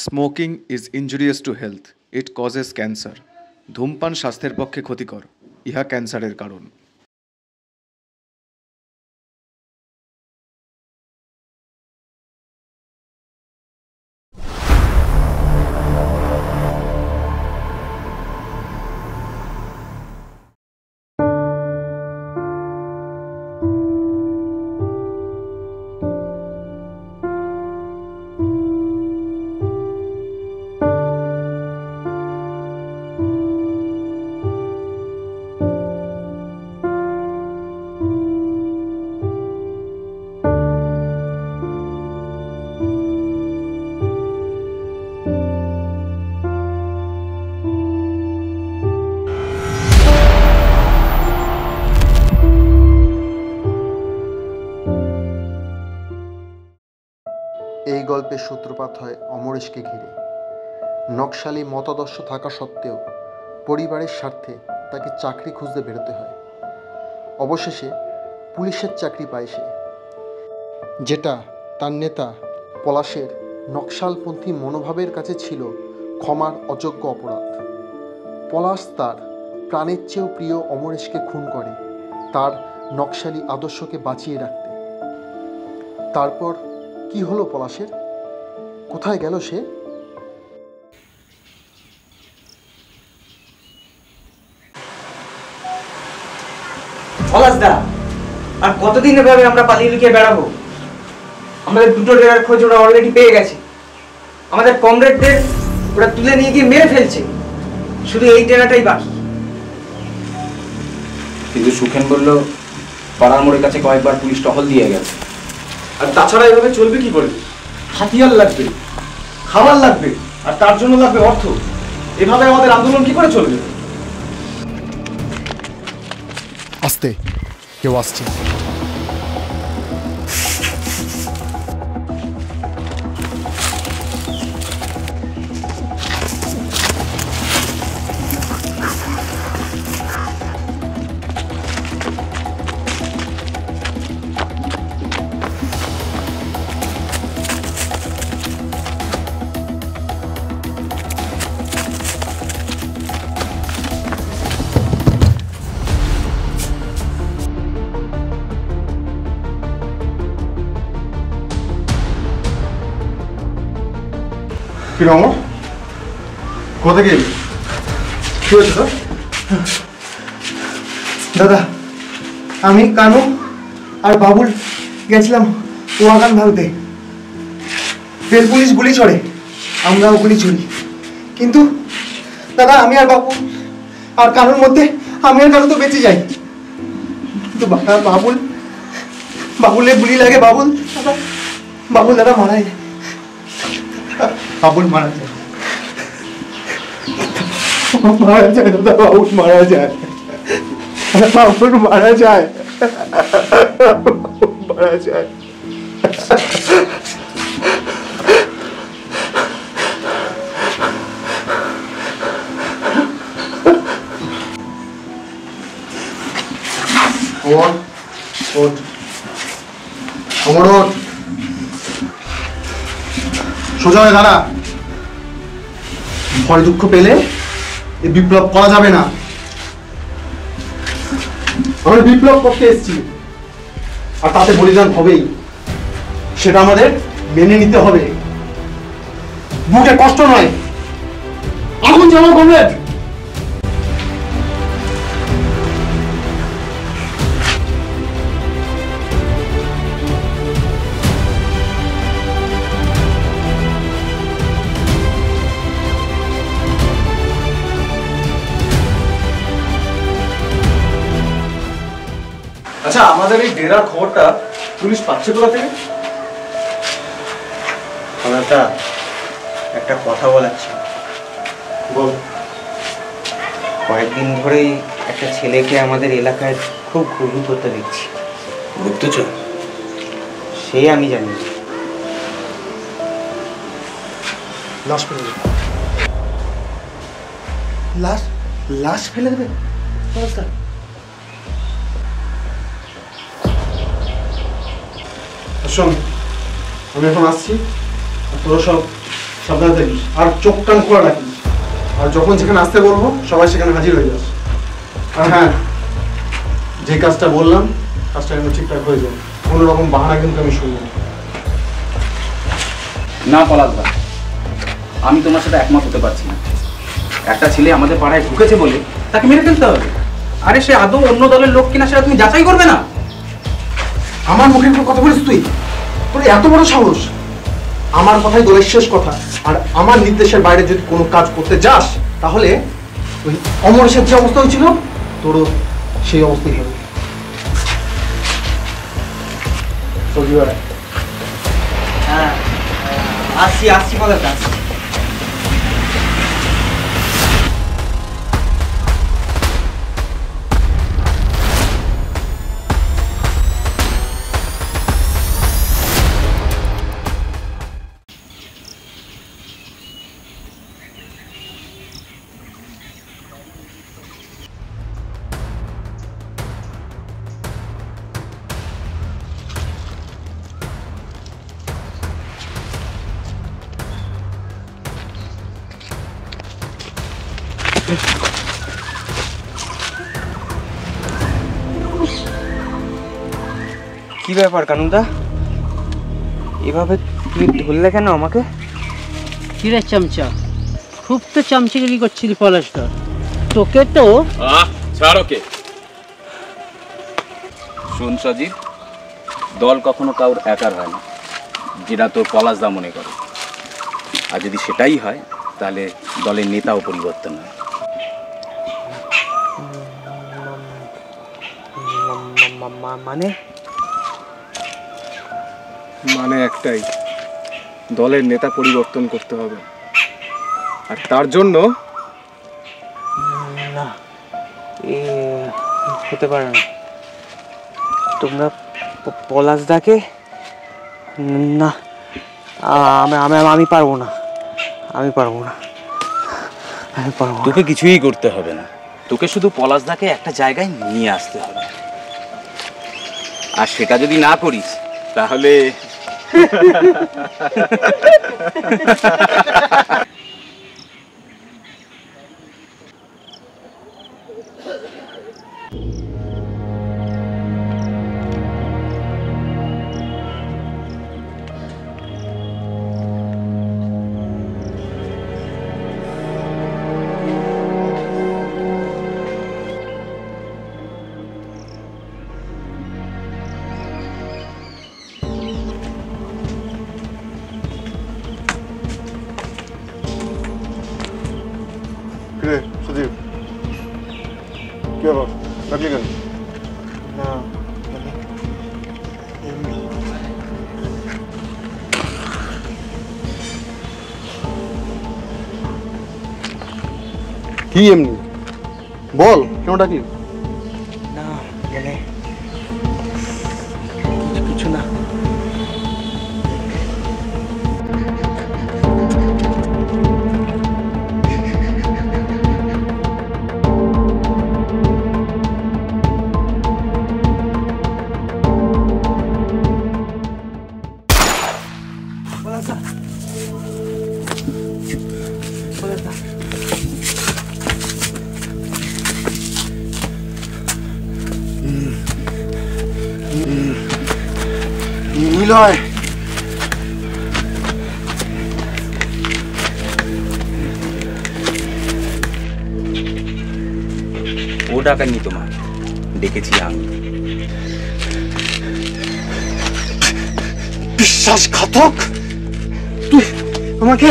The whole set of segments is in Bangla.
Smoking is injurious to health, it causes cancer. ধূমপান স্বাস্থ্যের পক্ষে ক্ষতিকর, ইহা ক্যান্সারের কারণ। এই গল্পের সূত্রপাত হয় অমরেশকে ঘিরে। নকশালি মতাদর্শ থাকা সত্ত্বেও পরিবারের স্বার্থে তাকে চাকরি খুঁজতে বেরোতে হয়। অবশেষে পুলিশের চাকরি পায় সে, যেটা তার নেতা পলাশের নকশালপন্থী মনোভাবের কাছে ছিল ক্ষমার অযোগ্য অপরাধ। পলাশ তার প্রাণের চেয়েও প্রিয় অমরেশকে খুন করে তার নকশালি আদর্শকে বাঁচিয়ে রাখতে। তারপর কি হলো পলাশের? কোথায় গেল সে? পলাশদা, আর কতদিন এভাবে আমরা পালিয়ে লুকিয়ে বেড়াবো? আমাদের দুটো ডেরার খোঁজ ওরা অলরেডি পেয়ে গেছে। আমাদের কমরেডদের ওরা তুলে নিয়ে গিয়ে মেরে ফেলছে, শুধু এই ডেরাটাই বাকি। কিন্তু সুখেন বলল পাড়ার মোড়ের কাছে কয়েকবার পুলিশ টহল দিয়ে গেছে। আর তাছাড়া এভাবে চলবে কি করে? হাতিয়ার লাগবে, খাবার লাগবে, আর তার জন্য লাগবে অর্থ। এভাবে আমাদের আন্দোলন কি করে চলবে? আস্তে, কেউ আসছে। কি রঙ? কোথায় গেলি? কি হয়েছে তোর? দাদা, আমি কানু আর বাবুল গেছিলাম ওয়াগান ভাঙতে। রেল পুলিশ গুলি ছড়ে, আমরাও গুলি ছড়ি। কিন্তু দাদা, আমি আর বাবুল আর কানুর মধ্যে আমি আর কানু তো বেঁচে যাই। কিন্তু বাবুলের গুলি লাগে। বাবুল দাদা মারা যায়। বাবুল মারা যায় দাদা, বাবুল মারা যায়। বাবুল মারা যায়। মারা যায়। সোজা হয়ে দাঁড়া। ভয় দুঃখ পেলে এই বিপ্লব করা যাবে না। আমরা বিপ্লব করতে এসেছি, আর তাতে বলিদান হবেই। সেটা আমাদের মেনে নিতে হবে। বুকে কষ্ট নয়, আগুন যেমন কমরেড। আচ্ছা, আমাদের এই ডেরার খবরটা পুলিশ পাচ্ছে কোথা থেকে? একটা কথা বলার ছিল। বল। কয়েকদিন ধরেই একটা ছেলেকে আমাদের এলাকায় খুব ঘুরঘুর করতে দেখছি। গুপ্তচর? সে আমি জানি না। লাশ ফেলে দেবে। লাশ ফেলে দেবে? শোন, আমি এখন আসছি, তোরা সব সাবধানে থাকিস আর চোখ কান খোলা রাখিস। আর যখন যেখানে আসতে বলবো সবাই সেখানে হাজির হয়ে যাস। আর হ্যাঁ, যে কাজটা বললাম কাজটা কিন্তু ঠিকঠাক হয়ে যাবে, কোনো রকম বাহানা কিন্তু আমি শুনবো না। না পলাশদা, আমি তোমার সাথে একমত হতে পারছি না। একটা ছেলে আমাদের পাড়ায় ঢুকেছে বলে তাকে মেরে ফেলতে হবে? আরে সে আদৌ অন্য দলের লোক কিনা সেটা তুমি যাচাই করবে না? আমার মুখের উপর কথা বলিস তুই? তোর এত বড় সাহস? আমার কথাই দলের শেষ কথা। আর আমার নির্দেশের বাইরে যদি কোনো কাজ করতে যাস তাহলে ওই অমরেশের যে অবস্থা হয়েছিল তোরও সেই অবস্থাই হবে। হ্যাঁ, আসছি পলাশদা। কি ব্যাপার কানুদা, এভাবে তুই ধরলে কেন আমাকে? কিরে চামচা, খুব তো চামচিগিরি করছিলি পলাশদা। তোকে তো ছাড় ওকে। শুন সজীব, দল কখনো কাউর একার হয় না, যেটা তোর পলাশদা মনে করে। আর যদি সেটাই হয় তাহলে দলের নেতাও পরিবর্তন হয়। মানে মানে একটাই, দলের নেতা পরিবর্তন করতে হবে। আর তার জন্য না, এ হতে পারে না। তোমরা পলাশদাকে না, আমি পারবো না, আমি পারবো না। তোকে কিছুই করতে হবে না, তোকে শুধু পলাশদাকে একটা জায়গায় নিয়ে আসতে হবে। আর সেটা যদি না করিস তাহলে কিরে সুদীপ, কি ব্যাপার ডাকলি কেন? না কি এমনি বল, কেন ডাকলি? না মানে কিছু না। নিলয়, ও ডাকানি তোমার, ডেকেছি আমি। বিশ্বাসঘাতক তুই আমাকে!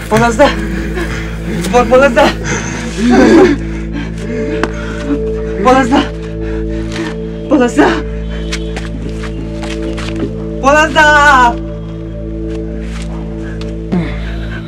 পলাশদা, পলাশদা, পলাশদা, পলাশদা, পলাশদা,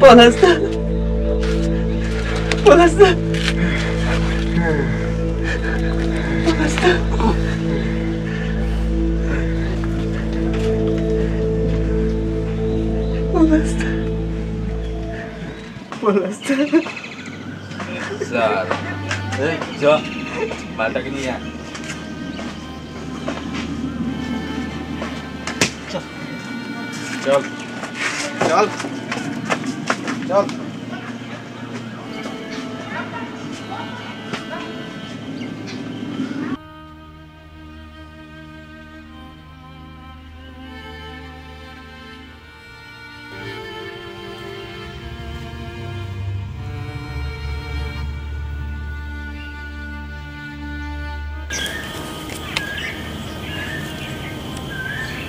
পলাশদা, পলাশদা, পলাশদা। স্যার এই চ মালটাকে নিয়ে আয়। চল চল চল।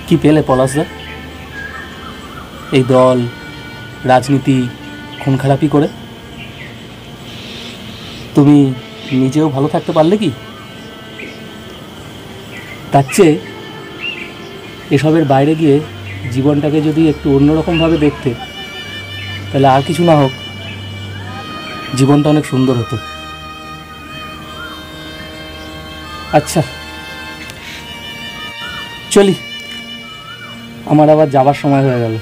কি পেলে পলাশদা? এই দল, রাজনীতি, খুন খারাপি করে তুমি নিজেও ভালো থাকতে পারলে কি? তার চেয়ে এসবের বাইরে গিয়ে জীবনটাকে যদি একটু অন্যরকমভাবে দেখতে, তাহলে আর কিছু না হোক জীবনটা অনেক সুন্দর হতো। আচ্ছা চলি, আমার আবার যাবার সময় হয়ে গেল।